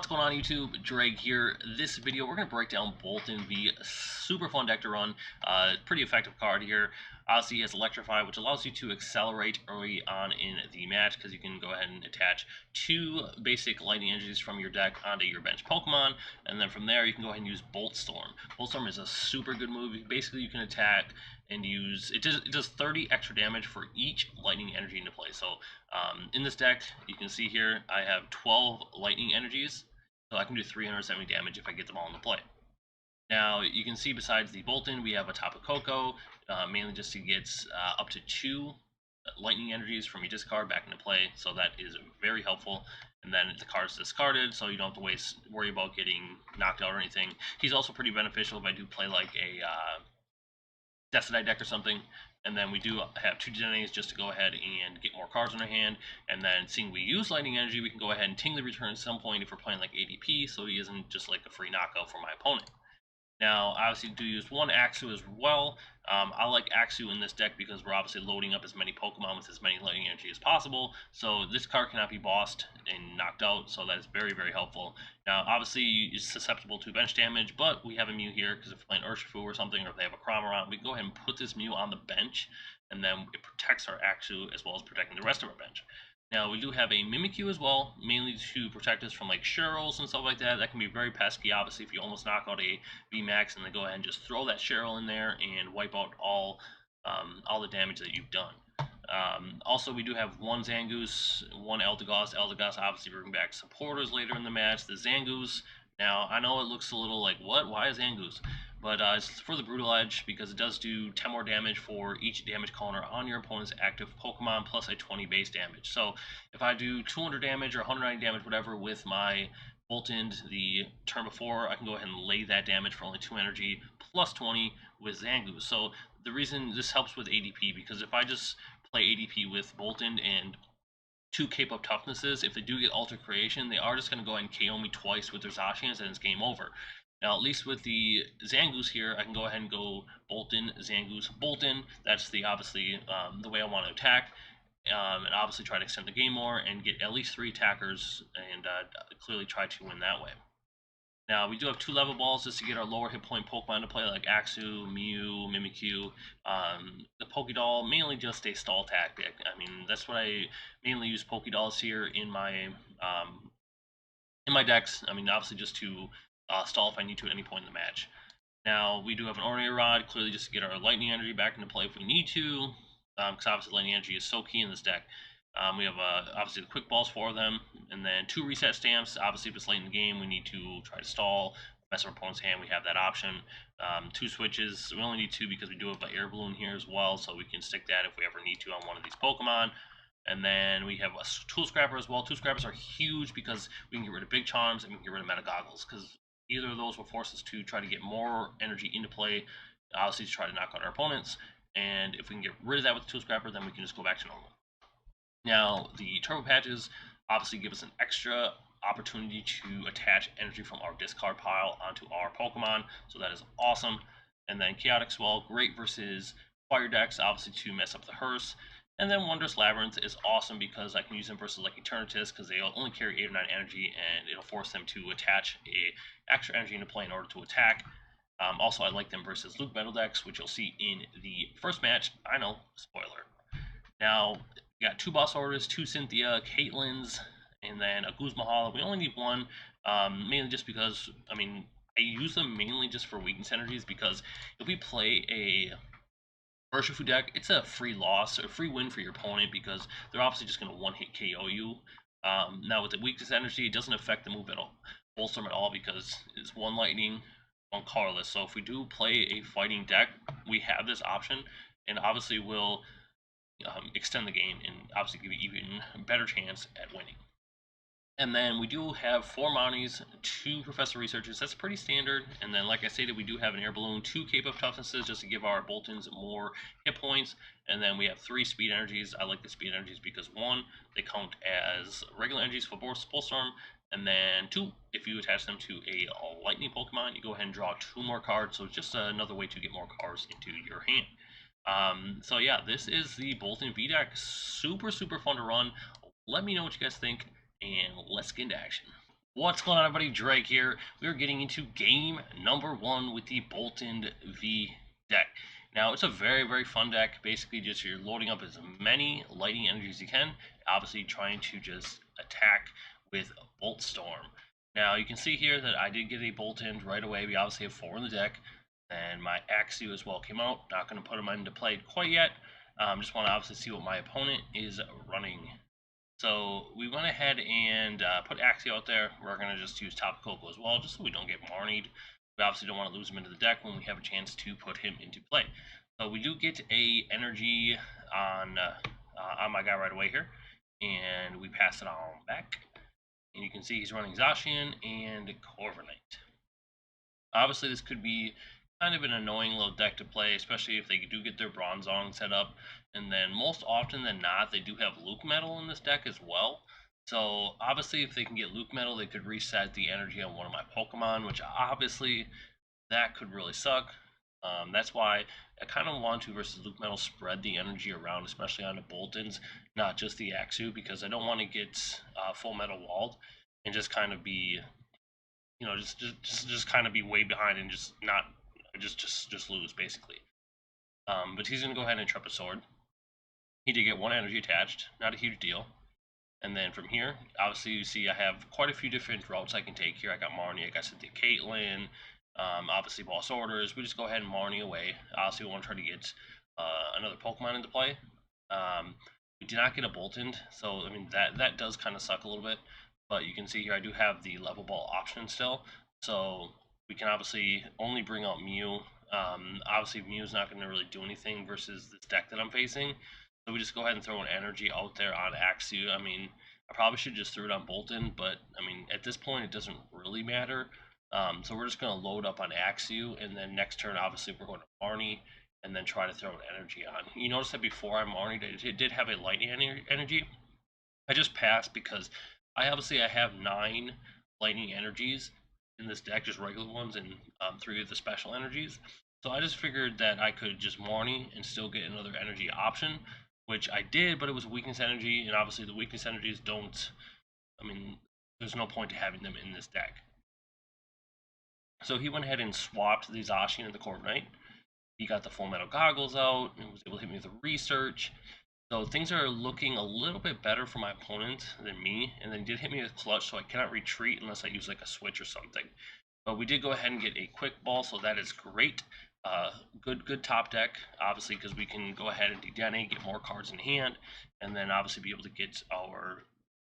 What's going on YouTube? Drake here. This video we're going to break down Boltund V. Super fun deck to run. Pretty effective card here. Obviously he has Electrify, which allows you to accelerate early on in the match because you can go ahead and attach 2 basic lightning energies from your deck onto your bench Pokemon, and then from there you can go ahead and use Bolt Storm. Bolt Storm is a super good move. Basically you can attack and use it does 30 extra damage for each lightning energy into play. So in this deck, you can see here I have 12 lightning energies, so I can do 370 damage if I get them all into play. Now you can see besides the Boltund, we have a Tapu Koko, mainly just to get up to 2 lightning energies from your discard back into play, so that is very helpful. And then the card's discarded, so you don't have to worry about getting knocked out or anything. He's also pretty beneficial if I do play like a Destiny deck or something, and then we do have 2 Dedennes just to go ahead and get more cards in our hand. And then seeing we use lightning energy, we can go ahead and Tingly Return at some point if we're playing like ADP, so he isn't just like a free knockout for my opponent. Now, obviously, do use 1 Axew as well. I like Axew in this deck because we're obviously loading up as many Pokemon with as many lightning energy as possible. So this card cannot be bossed and knocked out, so that is very, very helpful. Now, obviously, it's susceptible to bench damage, but we have a Mew here because if we're playing Urshifu or something, or if they have a Cramorant, we can go ahead and put this Mew on the bench, and then it protects our Axew as well as protecting the rest of our bench. Now, we do have a Mimikyu as well, mainly to protect us from like Cheryl's and stuff like that. That can be very pesky, obviously, if you almost knock out a VMAX and then go ahead and just throw that Cheryl in there and wipe out all the damage that you've done. Also, we do have 1 Zangoose, 1 Eldegoss. Eldegoss obviously bring back supporters later in the match. The Zangoose, now I know it looks a little like, what? Why is Zangoose? But it's for the Brutal Edge because it does do 10 more damage for each damage counter on your opponent's active Pokemon plus a 20 base damage. So if I do 200 damage or 190 damage, whatever, with my Boltund the turn before, I can go ahead and lay that damage for only 2 energy plus 20 with Zangoose. So the reason this helps with ADP, because if I just play ADP with Boltund and 2 Cape of Toughnesses, if they do get Alter Creation, they are just going to go ahead and KO me twice with their Zacians and it's game over. Now, at least with the Zangoose here, I can go ahead and go Boltund, Zangoose, Boltund. That's obviously the way I want to attack, and obviously try to extend the game more and get at least 3 attackers and clearly try to win that way. Now, we do have 2 level balls just to get our lower hit point Pokemon to play, like Axew, Mew, Mimikyu. The Pokédoll, mainly just a stall tactic. I mean, that's what I mainly use Pokédolls here in my decks. I mean, obviously just to stall if I need to at any point in the match. Now, we do have an Ordinary Rod, clearly just to get our lightning energy back into play if we need to, because obviously lightning energy is so key in this deck. We have obviously the quick balls for them, and then 2 reset stamps. Obviously, if it's late in the game, we need to try to stall, mess our opponent's hand, we have that option. 2 switches, we only need 2 because we do have an Air Balloon here as well, so we can stick that if we ever need to on one of these Pokemon. And then we have a Tool Scrapper as well. Tool Scrappers are huge because we can get rid of Big Charms and we can get rid of Meta Goggles, because either of those will force us to try to get more energy into play, obviously to try to knock out our opponents. And if we can get rid of that with the Tool Scrapper, then we can just go back to normal. Now, the Turbo Patches obviously give us an extra opportunity to attach energy from our discard pile onto our Pokemon, so that is awesome. And then Chaotic Swell, great versus fire decks, obviously to mess up the Hearse. And then Wondrous Labyrinth is awesome because I can use them versus like Eternatus, because they only carry 8 or 9 energy, and it'll force them to attach a extra energy into play in order to attack. Also, I like them versus Luke Metal decks, which you'll see in the first match. I know, spoiler. Now, we got 2 boss orders, 2 Cynthia Caitlins, and then a Guzma Hala. We only need 1, mainly just because, I mean, I use them mainly just for weakness energies, because if we play a Urshifu deck, it's a free loss or free win for your opponent because they're obviously just going to one-hit KO you. Now with the weakness energy, it doesn't affect the move at all, Boltund at all, because it's 1 lightning, 1 colorless. So if we do play a fighting deck, we have this option, and obviously will extend the game and obviously give you even better chance at winning. And then we do have 4 Marnies, 2 Professor Researchers. That's pretty standard. And then, like I stated, we do have an Air Balloon, 2 Cape of Toughnesses just to give our Boltunds more hit points. And then we have 3 Speed Energies. I like the Speed Energies because 1, they count as regular energies for Bolt Storm. And then 2, if you attach them to a Lightning Pokemon, you go ahead and draw 2 more cards. So it's just another way to get more cards into your hand. So yeah, this is the Boltund V deck. Super, super fun to run. Let me know what you guys think, and let's get into action. What's going on, everybody? Drake here. We're getting into game number 1 with the Boltund V deck. Now, it's a very fun deck. Basically, just you're loading up as many lightning energies as you can. Obviously, trying to just attack with Bolt Storm. Now, you can see here that I did get a Boltund right away. We obviously have 4 in the deck. And my Axew as well came out. Not going to put them into play quite yet. Just want to obviously see what my opponent is running. So we went ahead and put Axew out there. We're going to just use Tapu Koko as well, just so we don't get Marnied. We obviously don't want to lose him into the deck when we have a chance to put him into play. So we do get a energy on my guy right away here, and we pass it on back. And you can see he's running Zacian and Corviknight. Obviously, this could be kind of an annoying little deck to play, especially if they do get their Bronzong set up. And then most often than not, they do have Luke Metal in this deck as well. So obviously, if they can get Luke Metal, they could reset the energy on one of my Pokemon, which obviously that could really suck. That's why I kind of want to, versus Luke Metal, spread the energy around, especially on the Boltunds, not just the Axew, because I don't want to get full metal walled and just kind of be, you know, just kind of be way behind and just not just lose basically. But he's gonna go ahead and trip a sword. He did get 1 energy attached, not a huge deal. And then from here, obviously you see I have quite a few different routes I can take here. I got Marnie, I got Cynthia Caitlin, obviously boss orders. We just go ahead and Marnie away. Obviously we want to try to get another Pokemon into play. We did not get a Boltund, so I mean that does kind of suck a little bit. But you can see here I do have the Level Ball option still, so we can obviously only bring out Mew. Obviously Mew's not going to really do anything versus this deck that I'm facing, so we just go ahead and throw an energy out there on Axew. I mean, I probably should just throw it on Boltund, but I mean at this point it doesn't really matter. So we're just going to load up on Axew, and then next turn obviously we're going to Marnie, and then try to throw an energy on. You notice that before I Marnied, it did have a lightning energy. I just passed because I have 9 lightning energies in this deck, just regular ones, and 3 of the special energies. So I just figured that I could just Marnie and still get another energy option, which I did, but it was weakness energy, and obviously the weakness energies don't, I mean, there's no point to having them in this deck. So he went ahead and swapped the Zacian and the Corviknight. He got the Full Metal Goggles out and was able to hit me with a research. So things are looking a little bit better for my opponent than me, and then he did hit me with clutch, so I cannot retreat unless I use like a switch or something. But we did go ahead and get a quick ball, so that is great. Good top deck, obviously, because we can go ahead and Dedenne, get more cards in hand, and then obviously be able to get our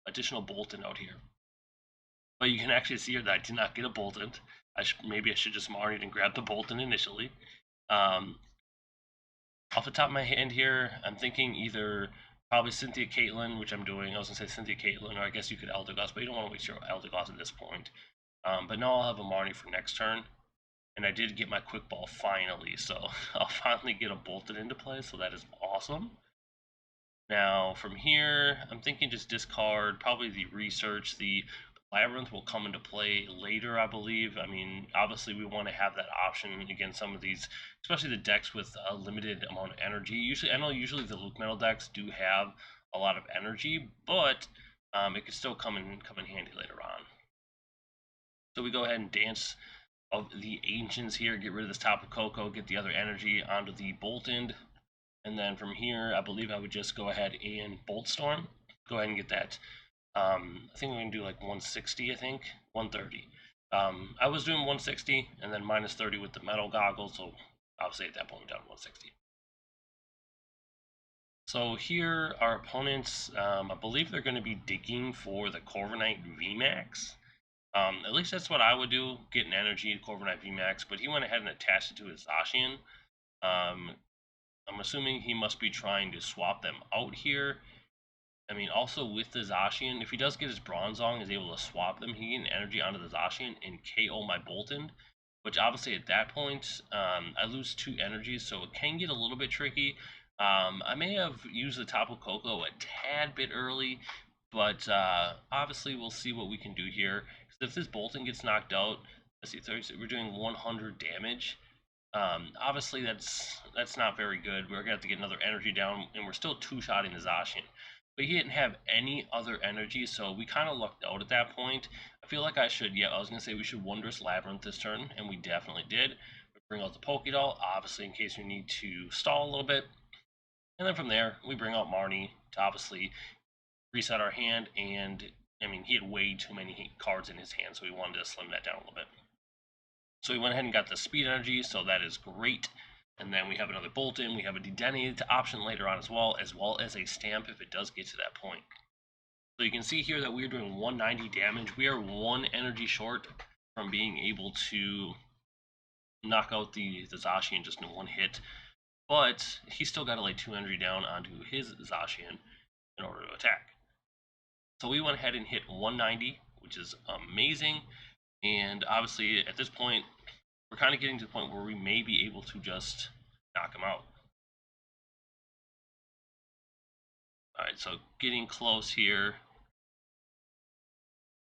additional Boltund out here. But you can actually see here that I did not get a Boltund. Maybe I should just Marnie and grab the Boltund initially. Off the top of my head here, I'm thinking either probably Cynthia Caitlin, which I'm doing. I was going to say Cynthia Caitlin, or I guess you could Eldegoss, but you don't want to waste your Eldegoss at this point. But now I'll have a Marnie for next turn. And I did get my quick ball finally, so I'll finally get a Boltund into play, so that is awesome. Now from here, I'm thinking just discard probably the research. The Labyrinth will come into play later, I believe. I mean, obviously we want to have that option against some of these, especially the decks with a limited amount of energy. I know usually the Luke Metal decks do have a lot of energy, but it could still come in handy later on. So we go ahead and dance of the Ancients here, get rid of this Tapu Koko, get the other energy onto the Boltund, and then from here, I believe I would just go ahead and Bolt Storm. Go ahead and get that. I think we're going to do like 160, I think. 130. I was doing 160 and then minus 30 with the metal goggles, so obviously at that point we're down 160. So here, our opponents, I believe they're going to be digging for the Corviknight VMAX. At least that's what I would do, get an energy Corviknight VMAX, but he went ahead and attached it to his Zacian. I'm assuming he must be trying to swap them out here. I mean, also with the Zacian, if he does get his Bronzong, is able to swap them, he can get an energy onto the Zacian and KO my Boltund, which obviously at that point, I lose 2 energies, so it can get a little bit tricky. I may have used the Tapu Koko a tad bit early, but obviously we'll see what we can do here. Because if this Boltund gets knocked out, let's see, we're doing 100 damage. Obviously that's not very good. We're gonna have to get another energy down, and we're still 2-shotting the Zacian. but he didn't have any other energy, so we kind of lucked out at that point. I feel like I should, yeah, I was going to say we should Wondrous Labyrinth this turn, and we definitely did. We bring out the Pokédoll, obviously in case we need to stall a little bit. And then from there, we bring out Marnie to obviously reset our hand, and I mean, he had way too many cards in his hand, so we wanted to slim that down a little bit. So we went ahead and got the speed energy, so that is great. And then we have another Boltund, we have a Dedenne option later on as well as a stamp if it does get to that point. So you can see here that we're doing 190 damage. We are 1 energy short from being able to knock out the Zacian just in 1 hit. But he still got to lay 2 energy down onto his Zacian in order to attack. So we went ahead and hit 190, which is amazing. And obviously at this point, we're kind of getting to the point where we may be able to just knock him out. Alright, so getting close here.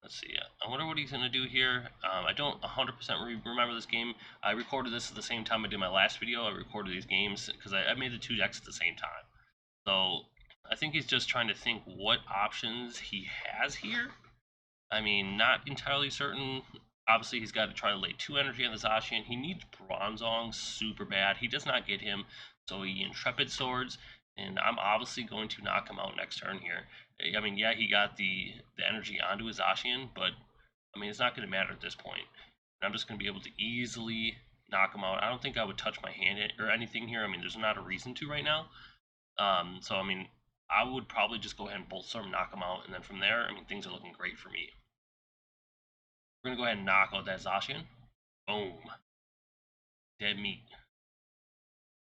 Let's see. I wonder what he's going to do here. I don't 100% remember this game. I recorded this at the same time I did my last video. I recorded these games because I made the 2 decks at the same time. So I think he's just trying to think what options he has here. I mean, not entirely certain. Obviously, he's got to try to lay 2 energy on the Zacian. He needs Bronzong super bad. He does not get him, so he Intrepid Swords, and I'm obviously going to knock him out next turn here. I mean, yeah, he got the energy onto his Zacian, but I mean, it's not going to matter at this point. And I'm just going to be able to easily knock him out. I don't think I would touch my hand or anything here. I mean, there's not a reason to right now. So, I mean, I would probably just go ahead and Bolt Storm, knock him out, and then from there, I mean, things are looking great for me. We're going to go ahead and knock out that Zacian. Boom. Dead meat.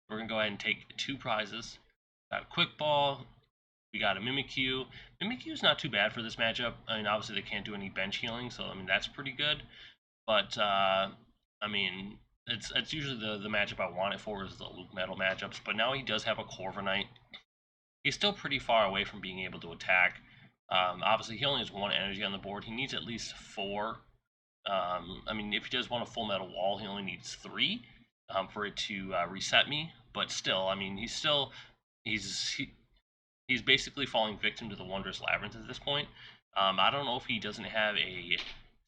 We're going to go ahead and take 2 prizes. Got a Quick Ball. We got a Mimikyu. Mimikyu's not too bad for this matchup. I mean, obviously they can't do any bench healing, so I mean, that's pretty good. But, I mean, it's usually the matchup I want it for is the Luke Metal matchups. But now he does have a Corviknight. He's still pretty far away from being able to attack. Obviously, he only has 1 energy on the board. He needs at least 4. I mean, if he does want a Full Metal Wall, he only needs 3 for it to reset me. But still, I mean, he's basically falling victim to the Wondrous Labyrinth at this point. I don't know if he doesn't have a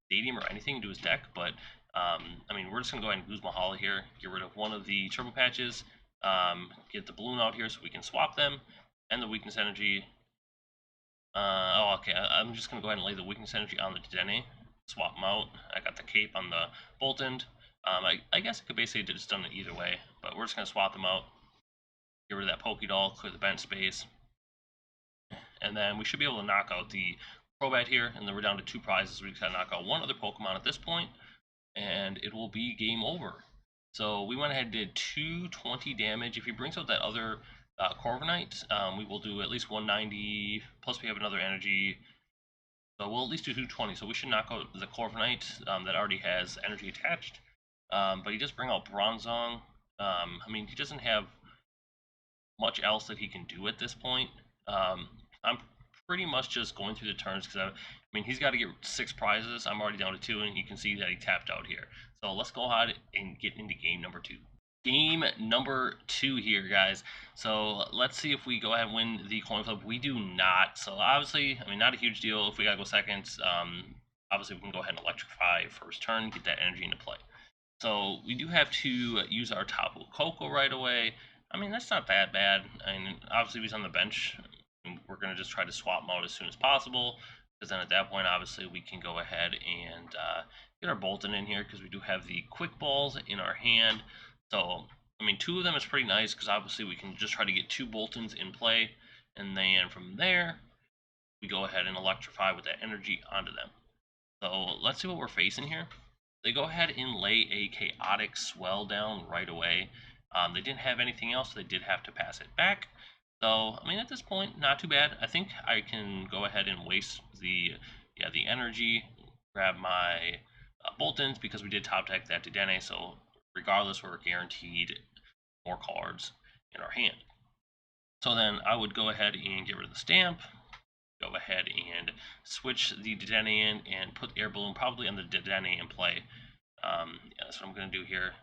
Stadium or anything to his deck, but I mean, we're just going to go ahead and Guzma Hala here, get rid of one of the Turbo Patches, get the Balloon out here so we can swap them, and the Weakness Energy. Oh, okay, I'm just going to go ahead and lay the Weakness Energy on the Dedenne, swap them out. I got the Cape on the Boltund. I guess I could basically have just done it either way, but we're just going to swap them out, get rid of that Pokédoll, clear the bench space, and then we should be able to knock out the Crobat here, and then we're down to 2 prizes. We just gotta knock out 1 other Pokemon at this point, and it will be game over. So we went ahead and did 220 damage. If he brings out that other Corviknight, we will do at least 190, plus we have another energy. So we'll at least do 220, so we should knock out the Corviknight that already has energy attached. But he does bring out Bronzong. I mean, he doesn't have much else that he can do at this point. I'm pretty much just going through the turns because I mean, he's got to get 6 prizes. I'm already down to 2, and you can see that he tapped out here. So let's go ahead and get into game number 2. Game number 2 here, guys. So let's see if we go ahead and win the coin flip. We do not. So obviously, I mean, not a huge deal if we got to go second. Obviously, we can go ahead and electrify first turn, get that energy into play. So we do have to use our Tapu Koko right away. I mean, that's not that bad. I mean, obviously, he's on the bench. We're going to just try to swap him out as soon as possible, because then at that point, obviously, we can go ahead and get our Boltund in here, because we do have the Quick Balls in our hand. So, I mean, 2 of them is pretty nice, because obviously we can just try to get 2 Boltunds in play, and then from there, we go ahead and electrify with that energy onto them. So, let's see what we're facing here. They go ahead and lay a Chaotic Swell down right away. They didn't have anything else, so they did have to pass it back. So, I mean, at this point, not too bad. I think I can go ahead and waste the energy, grab my Boltunds, because we did top deck that Dedenne, so regardless, we're guaranteed more cards in our hand. So then I would go ahead and get rid of the stamp, go ahead and switch the Dedenne in, and put Air Balloon probably on the Dedenne in play. Yeah, that's what I'm going to do here.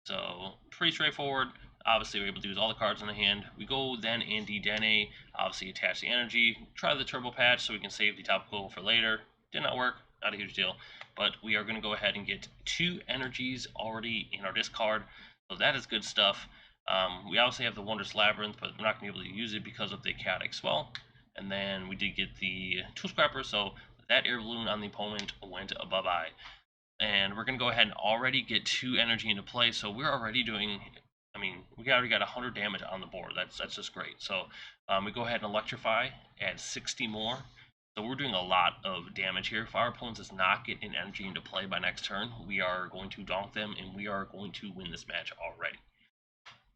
So, pretty straightforward. Obviously, we're able to use all the cards in the hand. We go then and Dedenne, obviously attach the energy, try the Turbo Patch so we can save the Tapu Koko for later. Did not work, not a huge deal. But we are going to go ahead and get 2 energies already in our discard, so that is good stuff. We obviously have the Wondrous Labyrinth, but we're not going to be able to use it because of the Chaotic Swell. And then we did get the Tool Scrapper, so that Air Balloon on the opponent went bye-bye. And we're going to go ahead and already get 2 energy into play, so we're already doing, I mean, we already got 100 damage on the board. That's just great. So we go ahead and electrify, add 60 more. So we're doing a lot of damage here. If our opponent does not get an energy into play by next turn, we are going to donk them, and we are going to win this match already.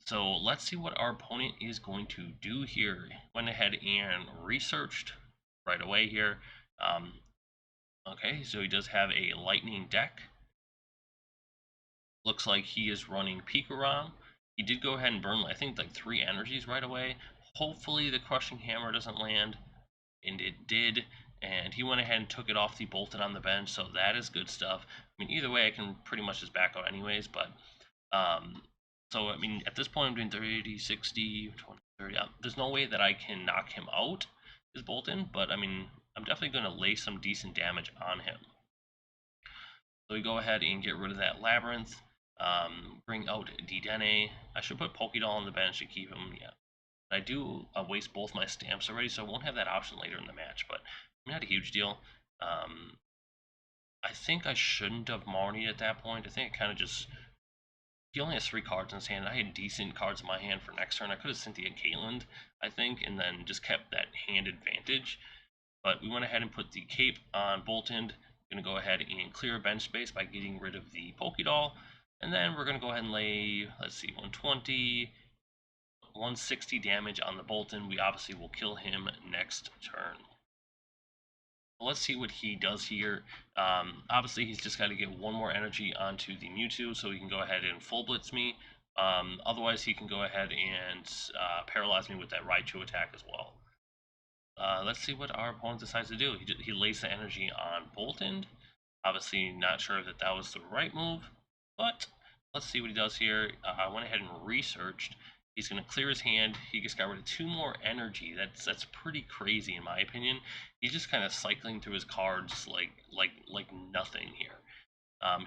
So let's see what our opponent is going to do here. Went ahead and researched right away here. Okay, so he does have a lightning deck. Looks like he is running Pikarom. He did go ahead and burn, I think, like 3 energies right away. Hopefully the Crushing Hammer doesn't land, and it did. And he went ahead and took it off the Boltund on the bench, so that is good stuff. I mean, either way, I can pretty much just back out anyways, but so, I mean, at this point, I'm doing 30, 60, 20, 30. There's no way that I can knock him out, his Boltund, but, I mean, I'm definitely going to lay some decent damage on him. So we go ahead and get rid of that Labyrinth, bring out Dedenne. I should put Pokédoll on the bench to keep him, yeah. I do waste both my stamps already, so I won't have that option later in the match, but not a huge deal. I think I shouldn't have Marnie at that point. I think I kind of just... He only has 3 cards in his hand. I had decent cards in my hand for next turn. I could have Cynthia Caitlin, I think, and then just kept that hand advantage. But we went ahead and put the Cape on Boltund. Going to go ahead and clear bench space by getting rid of the Pokédoll. And then we're going to go ahead and lay, let's see, 120, 160 damage on the Boltund. We obviously will kill him next turn. Let's see what he does here. Obviously, he's just got to get 1 more energy onto the Mewtwo, so he can go ahead and full blitz me. Otherwise, he can go ahead and paralyze me with that Raichu attack as well. Let's see what our opponent decides to do. He lays the energy on Boltund. Obviously, not sure that that was the right move, but let's see what he does here. I went ahead and researched. He's going to clear his hand. He just got rid of 2 more energy. That's pretty crazy in my opinion. He's just kind of cycling through his cards like nothing here.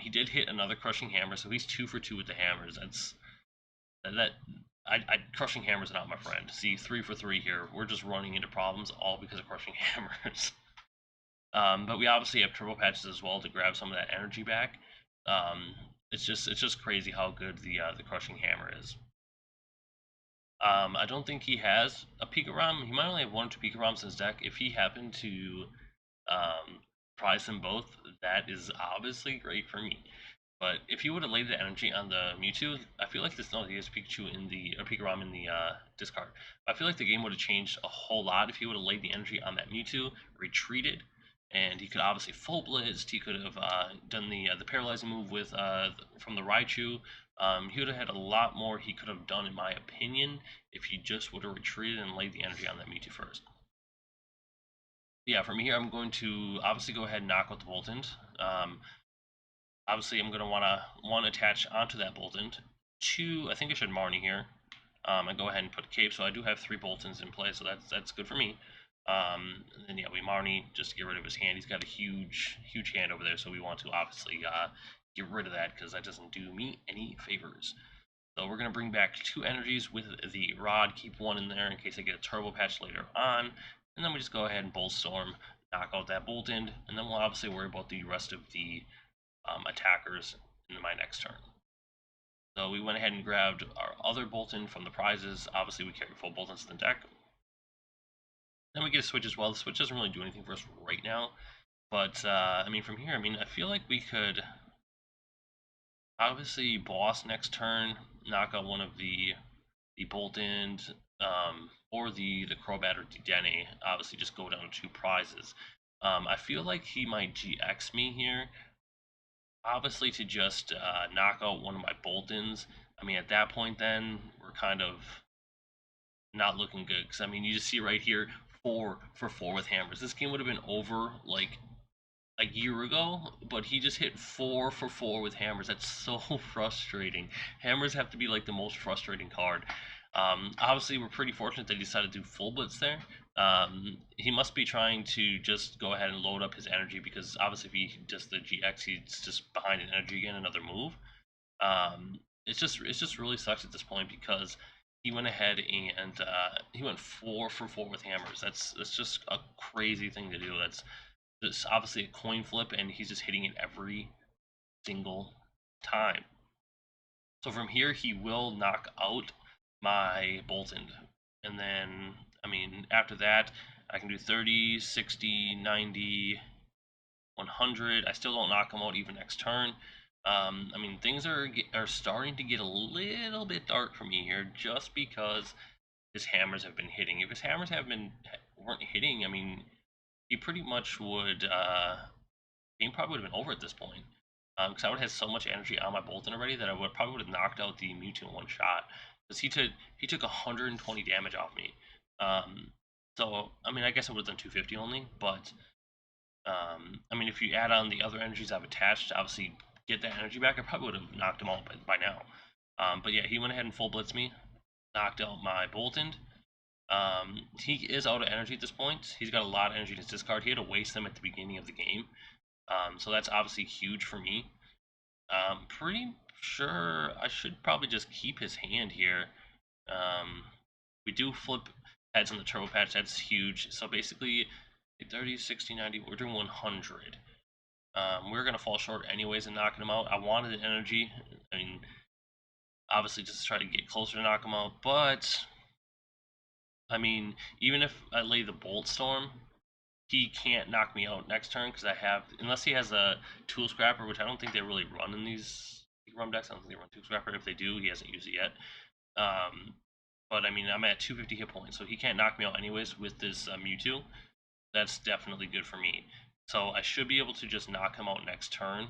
He did hit another Crushing Hammer, so he's 2 for 2 with the hammers. Crushing Hammers are not my friend. See, 3 for 3 here. We're just running into problems all because of Crushing Hammers. But we obviously have Turbo Patches as well to grab some of that energy back. It's just crazy how good the Crushing Hammer is. I don't think he has a Pikarom. He might only have 1 or 2 Pikaroms in his deck. If he happened to prize them both, that is obviously great for me. But if he would have laid the energy on the Mewtwo, I feel like this. No, he has Pikachu in the Pikarom in the discard. I feel like the game would have changed a whole lot if he would have laid the energy on that Mewtwo, retreated, and he could obviously full blitzed. He could have done the paralyzing move with from the Raichu. He would have had a lot more he could have done, in my opinion, if he just would have retreated and laid the energy on that Mewtwo first. Yeah, from here, I'm going to obviously go ahead and knock out the Boltund. Obviously, I'm going to want to, 1, attach onto that Boltund. 2, I think I should Marnie here. And go ahead and put a Cape, so I do have 3 Boltunds in play, so that's good for me. And then, yeah, we Marnie just to get rid of his hand. He's got a huge hand over there, so we want to obviously get rid of that, because that doesn't do me any favors. So we're going to bring back 2 energies with the Rod, keep 1 in there in case I get a Turbo Patch later on. And then we just go ahead and Bolt Storm, knock out that Boltund, and then we'll obviously worry about the rest of the attackers in my next turn. So we went ahead and grabbed our other Boltund from the prizes. Obviously, we carry full Boltunds in the deck. Then we get a Switch as well. The Switch doesn't really do anything for us right now. But, I mean, from here, I mean, I feel like we could obviously boss next turn, knock out one of the Boltund, or the Crobat or Dedenne. Obviously, just go down to 2 prizes. I feel like he might GX me here. Obviously, to just knock out one of my Boltunds. I mean, at that point, then we're kind of not looking good. Because I mean, you just see right here, 4 for 4 with hammers. This game would have been over like a year ago, but he just hit 4 for 4 with hammers. That's so frustrating. Hammers have to be like the most frustrating card. Obviously, we're pretty fortunate that he decided to do full blitz there. He must be trying to just go ahead and load up his energy, because obviously if he does the GX, he's just behind in energy again, another move. It just really sucks at this point, because he went ahead and he went 4 for 4 with hammers. That's just a crazy thing to do. That's obviously a coin flip, and he's just hitting it every single time. So from here, he will knock out my Boltund. And then, I mean, after that, I can do 30, 60, 90, 100. I still don't knock him out even next turn. I mean, things are starting to get a little bit dark for me here, just because his hammers have been hitting. If his hammers weren't hitting, I mean, he pretty much would, game probably would have been over at this point. Because I would have had so much energy on my Boltund already that I probably would have knocked out the Mewtwo in one shot. Because he took 120 damage off me. So, I mean, I guess it would have done 250 only, but, I mean, if you add on the other energies I've attached to obviously get that energy back, I probably would have knocked him out by now. But yeah, he went ahead and full blitzed me, knocked out my Boltund. He is out of energy at this point. He's got a lot of energy in his discard. He had to waste them at the beginning of the game. So that's obviously huge for me. Pretty sure I should probably just keep his hand here. We do flip heads on the Turbo Patch. That's huge. So basically, 30, 60, 90, we're doing 100. We're going to fall short anyways in knocking him out. I wanted the energy. I mean, obviously just to try to get closer to knock him out. But, I mean, even if I lay the Bolt Storm, he can't knock me out next turn, because unless he has a Tool Scrapper, which I don't think they really run in these rum decks. I don't think they run Tool Scrapper. If they do, he hasn't used it yet. But I mean, I'm at 250 hit points, so he can't knock me out anyways with this Mewtwo. That's definitely good for me. So I should be able to just knock him out next turn.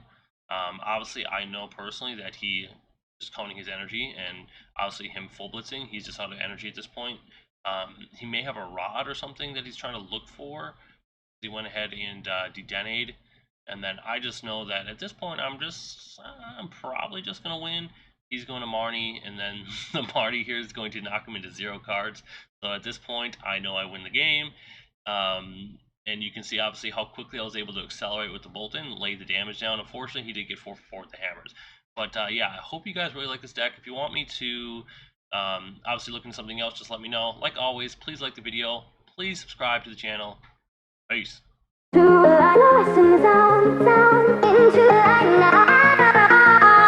Obviously, I know personally that he is counting his energy, and obviously him full blitzing, he's just out of energy at this point. He may have a rod or something that he's trying to look for. He went ahead and Dedenne-ed, and then I just know that at this point I'm probably just gonna win. He's going to Marnie, and then the Marnie here is going to knock him into 0 cards. So at this point, I know I win the game. And you can see obviously how quickly I was able to accelerate with the Boltund, lay the damage down. Unfortunately, he did get 4 for 4 with the hammers. But yeah, I hope you guys really like this deck. If you want me to obviously look into something else, just let me know. Like always, please like the video. Please subscribe to the channel. Peace.